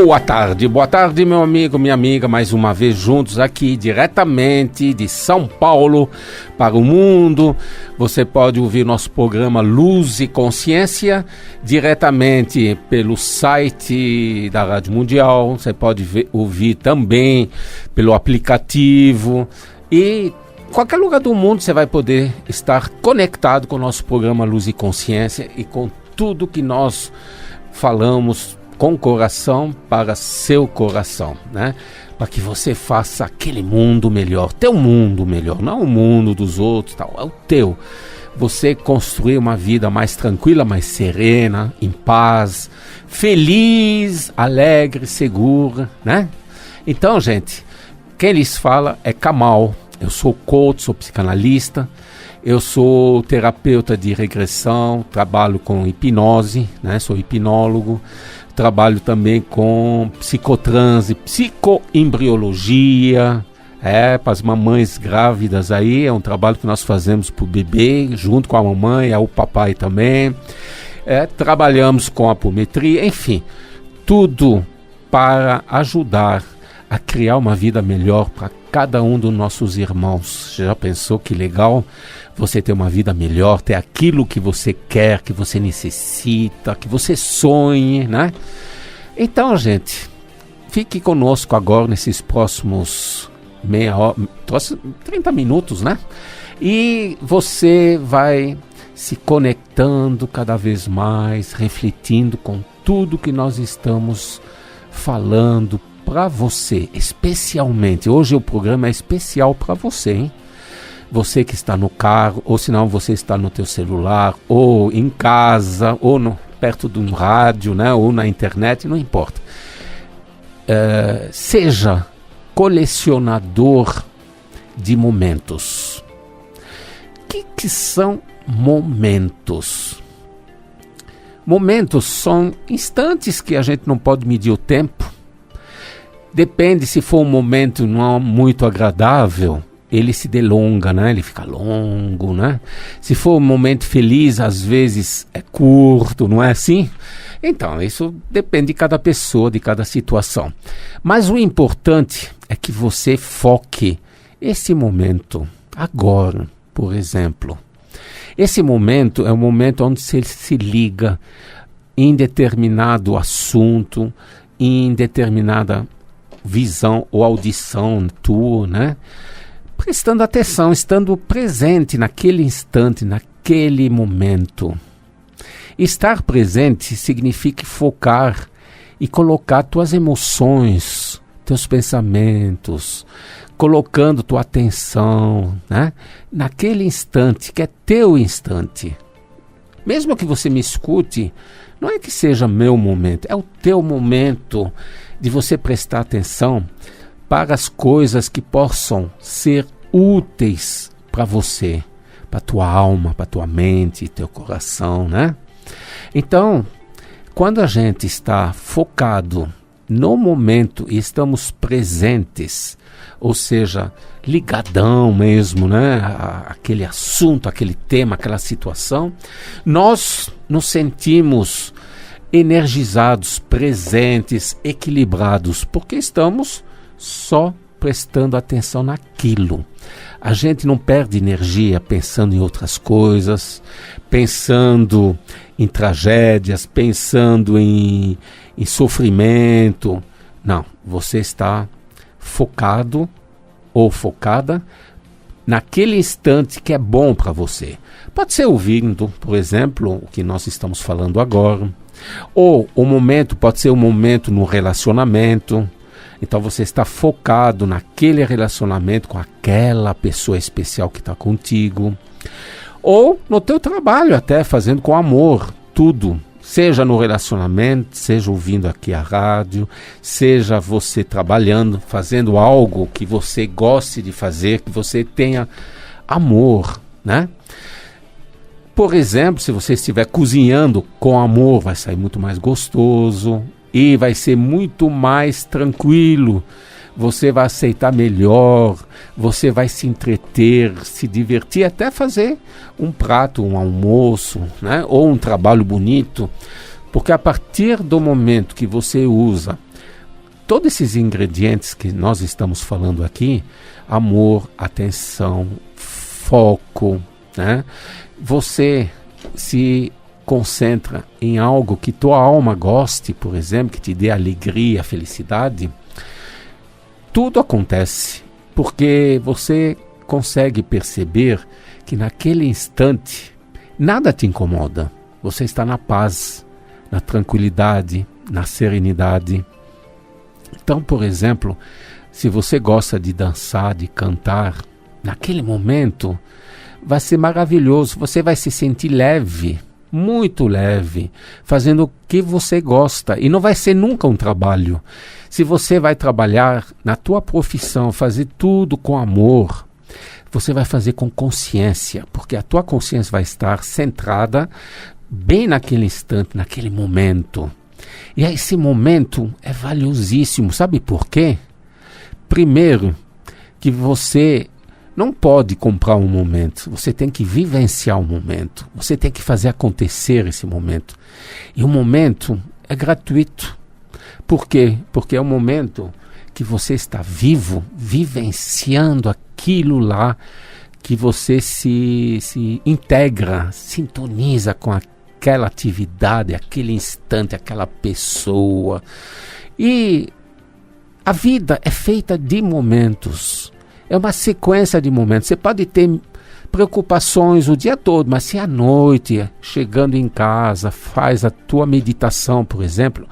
Boa tarde, meu amigo, minha amiga, mais uma vez juntos aqui diretamente de São Paulo para o mundo. Você pode ouvir nosso programa Luz e Consciência diretamente pelo site da Rádio Mundial. Você pode ouvir também pelo aplicativo e qualquer lugar do mundo você vai poder estar conectado com o nosso programa Luz e Consciência e com tudo que nós falamos com o coração para seu coração, né? Para que você faça aquele mundo melhor, teu mundo melhor, não o mundo dos outros, tal, é o teu. Você construir uma vida mais tranquila, mais serena, em paz, feliz, alegre, segura, né? Então, gente, quem lhes fala é Kamal. Eu sou coach, sou psicanalista, eu sou terapeuta de regressão, trabalho com hipnose, né? Sou hipnólogo. Trabalho também com psicotranse, psicoembriologia, para as mamães grávidas aí, é um trabalho que nós fazemos para o bebê, junto com a mamãe, o papai também. Trabalhamos com apometria, enfim, tudo para ajudar a criar uma vida melhor para cada um dos nossos irmãos. Já pensou que legal? Você ter uma vida melhor, ter aquilo que você quer, que você necessita, que você sonhe, né? Então, gente, fique conosco agora nesses próximos 30 minutos, né? E você vai se conectando cada vez mais, refletindo com tudo que nós estamos falando para você, especialmente. Hoje o programa é especial para você, hein? Você que está no carro, ou se não você está no teu celular, ou em casa, ou perto de um rádio, né, ou na internet, não importa. Seja colecionador de momentos. O que são momentos? Momentos são instantes que a gente não pode medir o tempo. Depende, se for um momento não muito agradável, ele se delonga, né? Ele fica longo, né? Se for um momento feliz, às vezes é curto, não é assim? Então, isso depende de cada pessoa, de cada situação. Mas o importante é que você foque esse momento, agora, por exemplo. Esse momento é o momento onde você se liga em determinado assunto, em determinada visão ou audição tua, né? Prestando atenção, estando presente naquele instante, naquele momento. Estar presente significa focar e colocar tuas emoções, teus pensamentos, colocando tua atenção, né? Naquele instante, que é teu instante. Mesmo que você me escute, não é que seja meu momento, é o teu momento de você prestar atenção para as coisas que possam ser úteis para você, para tua alma, para tua mente, teu coração, né? Então, quando a gente está focado no momento e estamos presentes, ou seja, ligadão mesmo, né? Aquele assunto, aquele tema, aquela situação, nós nos sentimos energizados, presentes, equilibrados, porque estamos só prestando atenção naquilo. A gente não perde energia pensando em outras coisas, pensando em tragédias, pensando em sofrimento. Não, você está focado ou focada naquele instante que é bom para você. Pode ser ouvindo, por exemplo, o que nós estamos falando agora, ou o momento pode ser um momento no relacionamento. Então você está focado naquele relacionamento com aquela pessoa especial que está contigo. Ou no teu trabalho até, fazendo com amor, tudo. Seja no relacionamento, seja ouvindo aqui a rádio, seja você trabalhando, fazendo algo que você goste de fazer, que você tenha amor, né? Por exemplo, se você estiver cozinhando com amor, vai sair muito mais gostoso. E vai ser muito mais tranquilo, você vai aceitar melhor, você vai se entreter, se divertir, até fazer um prato, um almoço, né? Ou um trabalho bonito, porque a partir do momento que você usa todos esses ingredientes que nós estamos falando aqui, amor, atenção, foco, né? Você se concentra em algo que tua alma goste, por exemplo, que te dê alegria, felicidade, tudo acontece, porque você consegue perceber que naquele instante nada te incomoda. Você está na paz, na tranquilidade, na serenidade. Então, por exemplo, se você gosta de dançar, de cantar, naquele momento vai ser maravilhoso. Você vai se sentir leve, muito leve, fazendo o que você gosta. E não vai ser nunca um trabalho. Se você vai trabalhar na tua profissão, fazer tudo com amor, você vai fazer com consciência, porque a tua consciência vai estar centrada bem naquele instante, naquele momento. E esse momento é valiosíssimo. Sabe por quê? Primeiro, que você não pode comprar um momento. Você tem que vivenciar um momento. Você tem que fazer acontecer esse momento. E o momento é gratuito. Por quê? Porque é o momento que você está vivo, vivenciando aquilo lá, que você se integra, sintoniza com aquela atividade, aquele instante, aquela pessoa. E a vida é feita de momentos. É uma sequência de momentos. Você pode ter preocupações o dia todo, mas se à noite, chegando em casa, faz a tua meditação, por exemplo,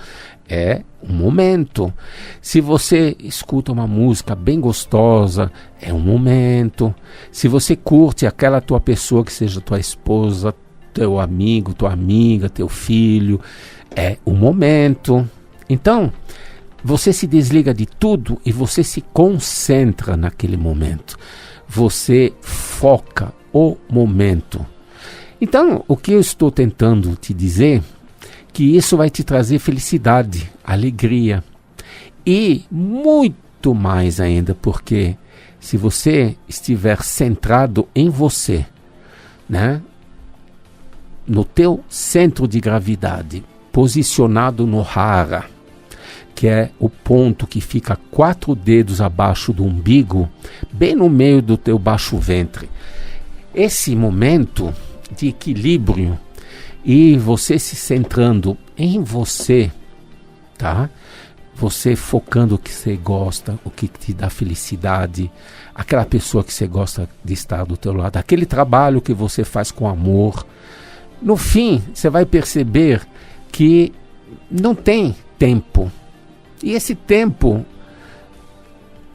é um momento. Se você escuta uma música bem gostosa, é um momento. Se você curte aquela tua pessoa, que seja tua esposa, teu amigo, tua amiga, teu filho, é um momento. Então, você se desliga de tudo e você se concentra naquele momento. Você foca o momento. Então, o que eu estou tentando te dizer, que isso vai te trazer felicidade, alegria e muito mais ainda, porque se você estiver centrado em você, né, no teu centro de gravidade, posicionado no hara, que é o ponto que fica 4 dedos abaixo do umbigo, bem no meio do teu baixo ventre. Esse momento de equilíbrio e você se centrando em você, tá? Você focando o que você gosta, o que te dá felicidade, aquela pessoa que você gosta de estar do teu lado, aquele trabalho que você faz com amor. No fim, você vai perceber que não tem tempo. E esse tempo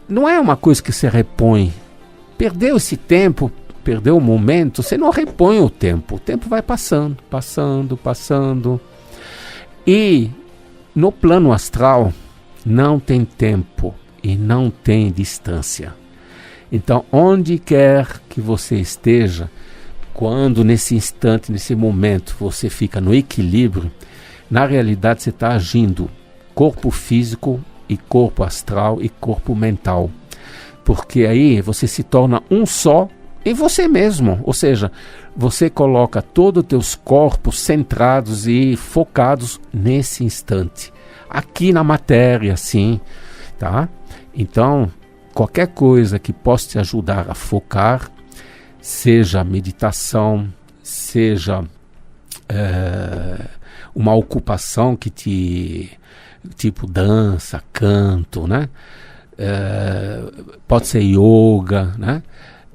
não é uma coisa que você repõe. Perdeu esse tempo, perdeu o momento, você não repõe o tempo. O tempo vai passando, passando, passando. E no plano astral não tem tempo e não tem distância. Então, onde quer que você esteja, quando nesse instante, nesse momento, você fica no equilíbrio, na realidade você está agindo corpo físico e corpo astral e corpo mental. Porque aí você se torna um só em você mesmo. Ou seja, você coloca todos os teus corpos centrados e focados nesse instante. Aqui na matéria, sim. Tá? Então, qualquer coisa que possa te ajudar a focar, seja meditação, seja uma ocupação que te... tipo dança, canto, né? Pode ser yoga, né?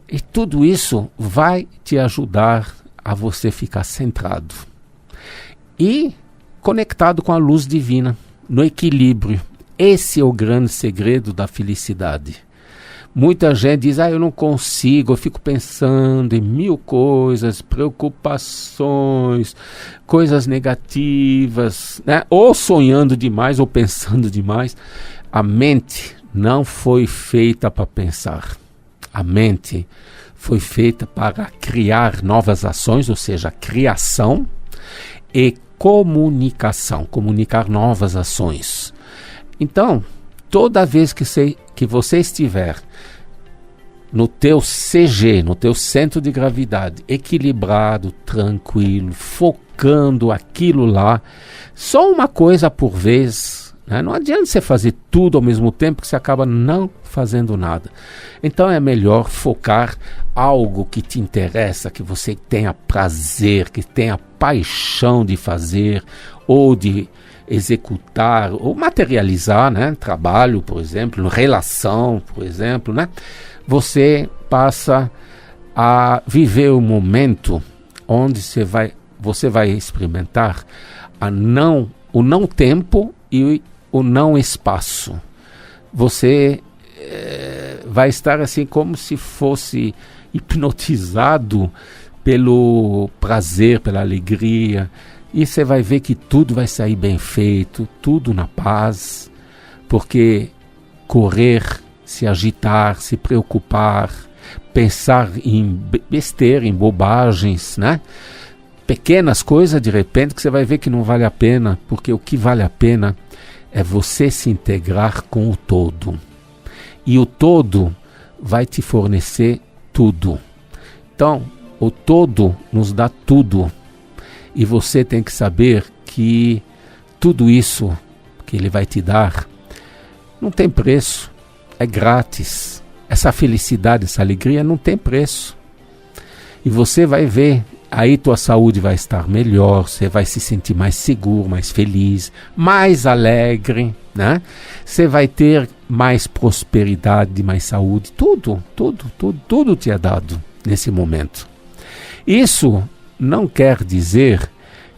E tudo isso vai te ajudar a você ficar centrado e conectado com a luz divina, no equilíbrio. Esse é o grande segredo da felicidade. Muita gente diz, eu não consigo, eu fico pensando em 1000 coisas, preocupações, coisas negativas, né? Ou sonhando demais, ou pensando demais. A mente não foi feita para pensar. A mente foi feita para criar novas ações, ou seja, criação e comunicação, comunicar novas ações. Então, toda vez que você estiver no teu CG, no teu centro de gravidade, equilibrado, tranquilo, focando aquilo lá, só uma coisa por vez, né? Não adianta você fazer tudo ao mesmo tempo que você acaba não fazendo nada. Então é melhor focar algo que te interessa, que você tenha prazer, que tenha paixão de fazer ou de executar ou materializar, né? Trabalho, por exemplo, relação, por exemplo, né? Você passa a viver o momento onde você vai experimentar o não tempo e o não espaço. Você vai estar assim como se fosse hipnotizado pelo prazer, pela alegria, e você vai ver que tudo vai sair bem feito, tudo na paz, porque correr, se agitar, se preocupar, pensar em besteira, em bobagens, né? Pequenas coisas, de repente, que você vai ver que não vale a pena, porque o que vale a pena é você se integrar com o todo. E o todo vai te fornecer tudo. Então, o todo nos dá tudo. E você tem que saber que tudo isso que ele vai te dar não tem preço, é grátis. Essa felicidade, essa alegria não tem preço. E você vai ver, aí tua saúde vai estar melhor, você vai se sentir mais seguro, mais feliz, mais alegre, né? Você vai ter mais prosperidade, mais saúde, tudo te é dado nesse momento. Isso não quer dizer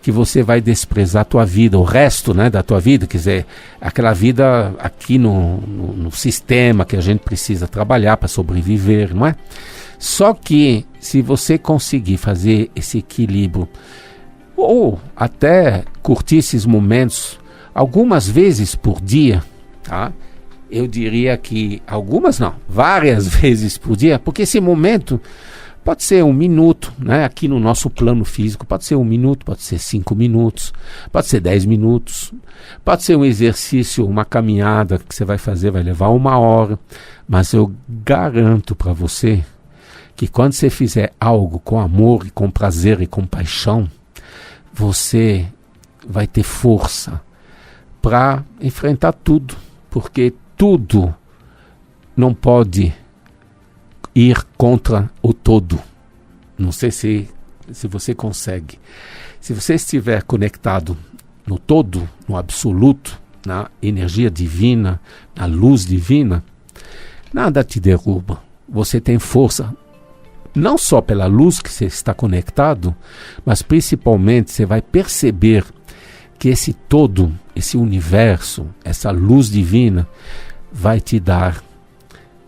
que você vai desprezar a tua vida, o resto, né, da tua vida, quer dizer, aquela vida aqui no sistema que a gente precisa trabalhar para sobreviver, não é? Só que se você conseguir fazer esse equilíbrio, ou até curtir esses momentos algumas vezes por dia, tá? Eu diria que várias vezes por dia, porque esse momento pode ser 1 minuto, né? Aqui no nosso plano físico, pode ser 1 minuto, pode ser 5 minutos, pode ser 10 minutos, pode ser um exercício, uma caminhada que você vai fazer, vai levar 1 hora, mas eu garanto para você que quando você fizer algo com amor e com prazer e com paixão, você vai ter força para enfrentar tudo, porque tudo não pode ir contra o todo. Não sei se você consegue. Se você estiver conectado no todo, no absoluto, na energia divina, na luz divina, nada te derruba. Você tem força, não só pela luz que você está conectado, mas principalmente você vai perceber que esse todo, esse universo, essa luz divina vai te dar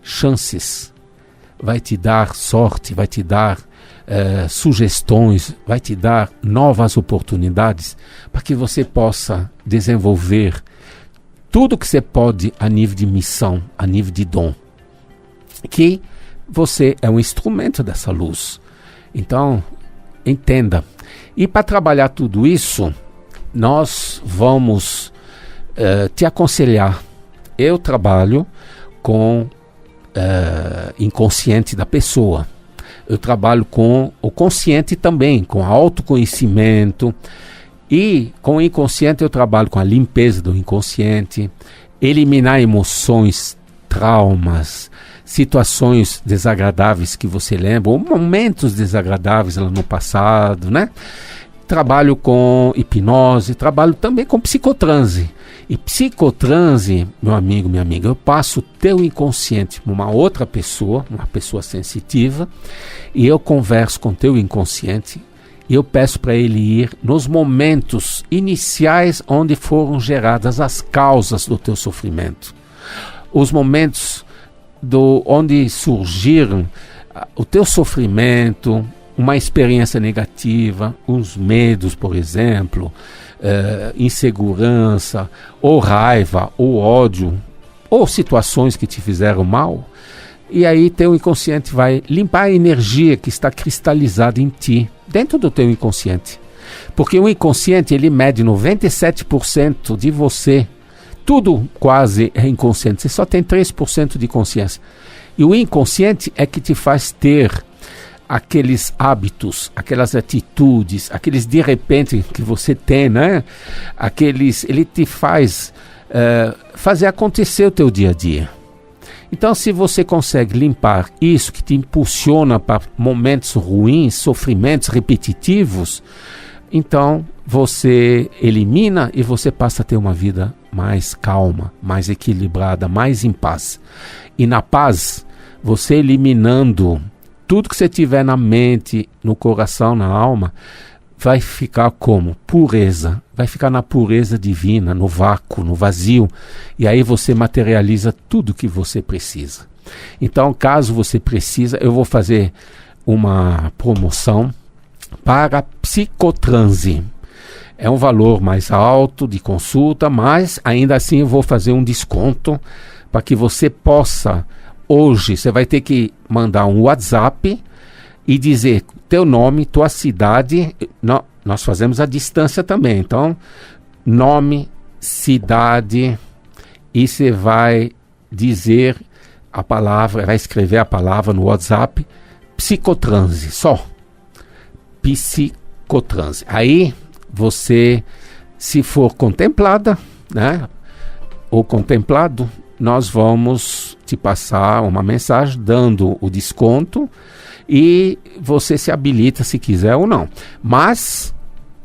chances, vai te dar sorte, vai te dar sugestões, vai te dar novas oportunidades para que você possa desenvolver tudo que você pode a nível de missão, a nível de dom. Que você é um instrumento dessa luz. Então, entenda. E para trabalhar tudo isso, nós vamos te aconselhar. Eu trabalho com inconsciente da pessoa. Eu trabalho com o consciente também, com autoconhecimento. E com o inconsciente eu trabalho com a limpeza do inconsciente, eliminar emoções, traumas, situações desagradáveis que você lembra, ou momentos desagradáveis lá no passado, né? Trabalho com hipnose, trabalho também com psicotranse. E psicotranse, meu amigo, minha amiga, eu passo o teu inconsciente para uma outra pessoa, uma pessoa sensitiva, e eu converso com o teu inconsciente, e eu peço para ele ir nos momentos iniciais onde foram geradas as causas do teu sofrimento. Os momentos onde surgiram o teu sofrimento, uma experiência negativa, uns medos, por exemplo, insegurança, ou raiva, ou ódio, ou situações que te fizeram mal. E aí teu inconsciente vai limpar a energia que está cristalizada em ti, dentro do teu inconsciente. Porque o inconsciente, ele mede 97% de você. Tudo quase é inconsciente. Você só tem 3% de consciência. E o inconsciente é que te faz ter aqueles hábitos, aquelas atitudes, aqueles de repente que você tem, né? Ele te faz fazer acontecer o teu dia a dia. Então, se você consegue limpar isso que te impulsiona para momentos ruins, sofrimentos repetitivos, então você elimina e você passa a ter uma vida mais calma, mais equilibrada, mais em paz. E na paz, você eliminando tudo que você tiver na mente, no coração, na alma, vai ficar como? Pureza. Vai ficar na pureza divina, no vácuo, no vazio. E aí você materializa tudo que você precisa. Então, caso você precisa, eu vou fazer uma promoção para psicotranse. É um valor mais alto de consulta, mas ainda assim eu vou fazer um desconto para que você possa, hoje, você vai ter que mandar um WhatsApp e dizer teu nome, tua cidade. Nós fazemos a distância também, então nome, cidade, e você vai dizer a palavra, vai escrever a palavra no WhatsApp, psicotranse, só psicotranse. Aí você, se for contemplada, né, ou contemplado, nós vamos te passar uma mensagem dando o desconto e você se habilita se quiser ou não. Mas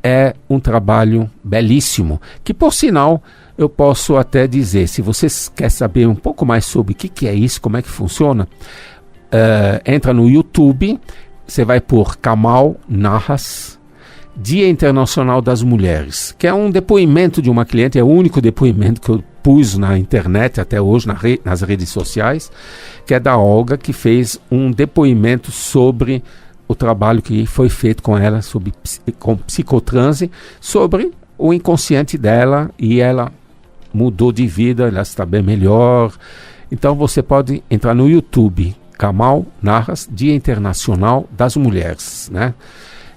é um trabalho belíssimo, que por sinal eu posso até dizer, se você quer saber um pouco mais sobre o que é isso, como é que funciona, entra no YouTube, você vai por Kamal Narras, Dia Internacional das Mulheres, que é um depoimento de uma cliente, é o único depoimento que eu pus na internet até hoje, nas redes sociais, que é da Olga, que fez um depoimento sobre o trabalho que foi feito com ela, com psicotranse, sobre o inconsciente dela, e ela mudou de vida, ela está bem melhor. Então você pode entrar no YouTube, Kamal Narras, Dia Internacional das Mulheres, né?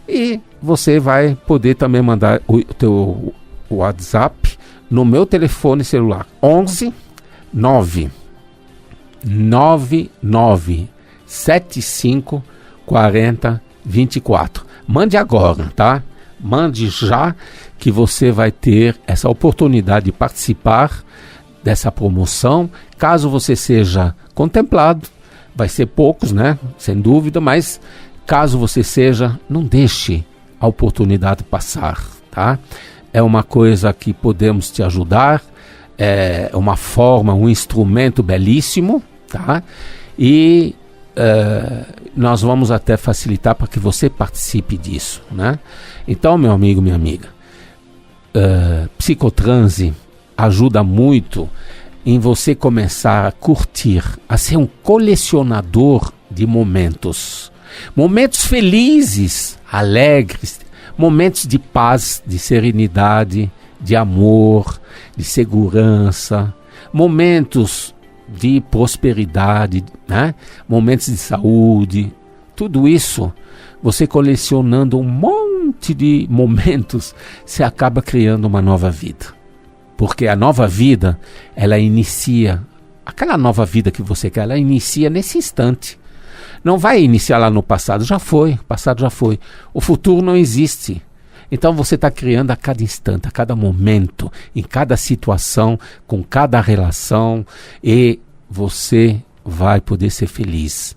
E você vai poder também mandar o teu WhatsApp no meu telefone celular 11 9 99 75 40 24. Mande agora, tá? Mande já, que você vai ter essa oportunidade de participar dessa promoção. Caso você seja contemplado, vai ser poucos, né? Sem dúvida, mas caso você seja, não deixe a oportunidade passar, tá? É uma coisa que podemos te ajudar, é uma forma, um instrumento belíssimo, tá? E nós vamos até facilitar para que você participe disso, né? Então, meu amigo, minha amiga, psicotranse ajuda muito em você começar a curtir, a ser um colecionador de momentos felizes, alegres, momentos de paz, de serenidade, de amor, de segurança, momentos de prosperidade, né? Momentos de saúde. Tudo isso, você colecionando um monte de momentos, você acaba criando uma nova vida. Porque a nova vida, ela inicia, aquela nova vida que você quer, ela inicia nesse instante. Não vai iniciar lá no passado, já foi, o passado já foi. O futuro não existe. Então você está criando a cada instante, a cada momento, em cada situação, com cada relação, e você vai poder ser feliz.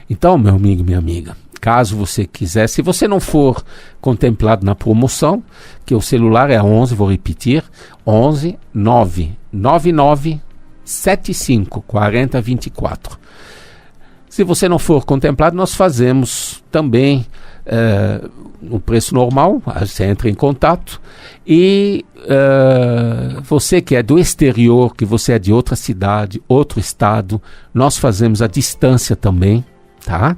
Então, meu amigo, minha amiga, caso você quiser, se você não for contemplado na promoção, que o celular é 11, vou repetir, 11 999 75 40 24. Se você não for contemplado, nós fazemos também no preço normal, você entra em contato, e você que é do exterior, que você é de outra cidade, outro estado, nós fazemos a distância também, tá?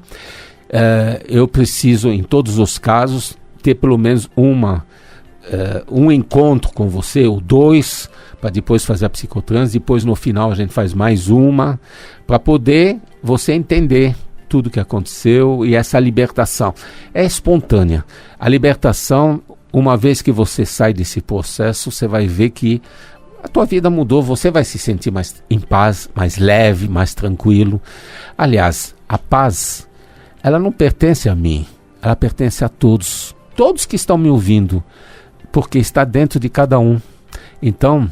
Eu preciso, em todos os casos, ter pelo menos um encontro com você, ou dois, para depois fazer a psicotranse. Depois, no final, a gente faz mais uma, para poder você entender tudo o que aconteceu, e essa libertação é espontânea. A libertação, uma vez que você sai desse processo, você vai ver que a tua vida mudou, você vai se sentir mais em paz, mais leve, mais tranquilo. Aliás, a paz, ela não pertence a mim, ela pertence a todos que estão me ouvindo, porque está dentro de cada um. Então,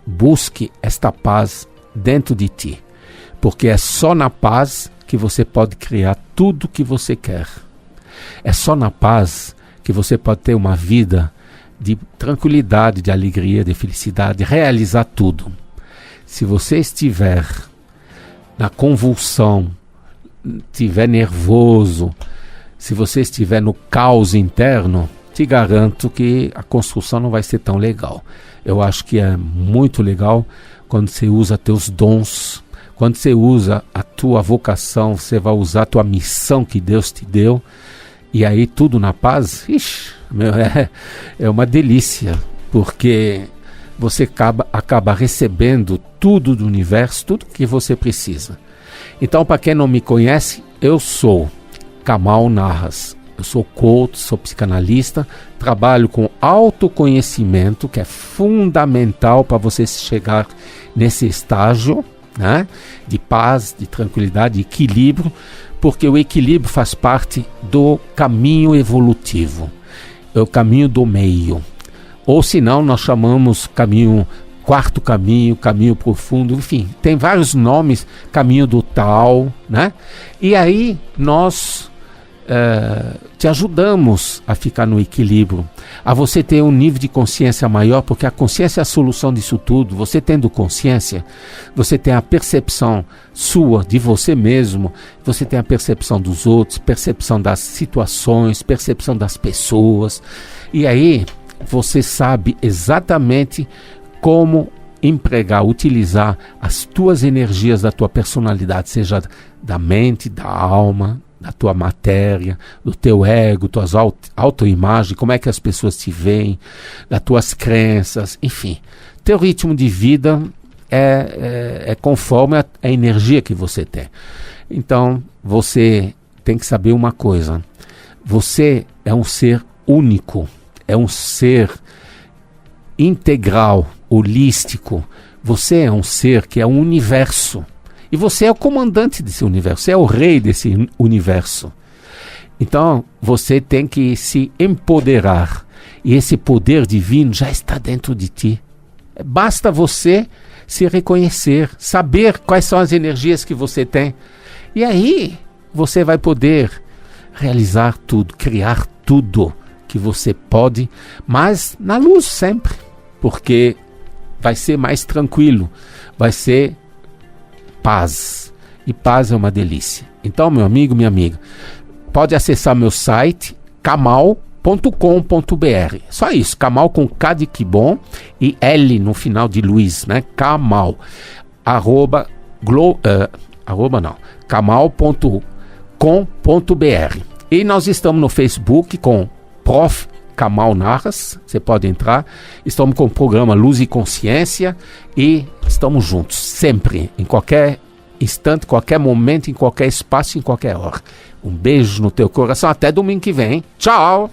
busque esta paz dentro de ti, porque é só na paz que você pode criar tudo que você quer. É só na paz que você pode ter uma vida de tranquilidade, de alegria, de felicidade, realizar tudo. Se você estiver na convulsão, estiver nervoso, se você estiver no caos interno, te garanto que a construção não vai ser tão legal. Eu acho que é muito legal quando você usa teus dons, quando você usa a tua vocação, você vai usar a tua missão que Deus te deu, e aí tudo na paz, é uma delícia, porque você acaba recebendo tudo do universo, tudo que você precisa. Então, para quem não me conhece, eu sou Kamal Narras. Eu sou coach, sou psicanalista, trabalho com autoconhecimento, que é fundamental para você chegar nesse estágio, né, de paz, de tranquilidade, de equilíbrio, porque o equilíbrio faz parte do caminho evolutivo, é o caminho do meio. Ou senão nós chamamos quarto caminho, caminho profundo, enfim, tem vários nomes, caminho do tal, né? E aí nós te ajudamos a ficar no equilíbrio, a você ter um nível de consciência maior, porque a consciência é a solução disso tudo. Você tendo consciência, você tem a percepção sua, de você mesmo, você tem a percepção dos outros, percepção das situações, percepção das pessoas, e aí você sabe exatamente como empregar, utilizar as tuas energias da tua personalidade, seja da mente, da alma, da tua matéria, do teu ego, tuas autoimagem, como é que as pessoas te veem, das tuas crenças, enfim. Teu ritmo de vida é conforme a energia que você tem. Então, você tem que saber uma coisa. Você é um ser único, é um ser integral, holístico. Você é um ser que é um universo. E você é o comandante desse universo, você é o rei desse universo. Então, você tem que se empoderar. E esse poder divino já está dentro de ti. Basta você se reconhecer, saber quais são as energias que você tem. E aí, você vai poder realizar tudo, criar tudo que você pode, mas na luz sempre. Porque vai ser mais tranquilo, vai ser paz. E paz é uma delícia. Então, meu amigo, minha amiga, pode acessar meu site, kamal.com.br. Só isso, Kamal com K de que bom e L no final de Luiz, né? Kamal. Kamal.com.br. E nós estamos no Facebook com Prof. Kamal Narras, você pode entrar. Estamos com o programa Luz e Consciência e estamos juntos, sempre, em qualquer instante, qualquer momento, em qualquer espaço, em qualquer hora. Um beijo no teu coração, até domingo que vem. Tchau!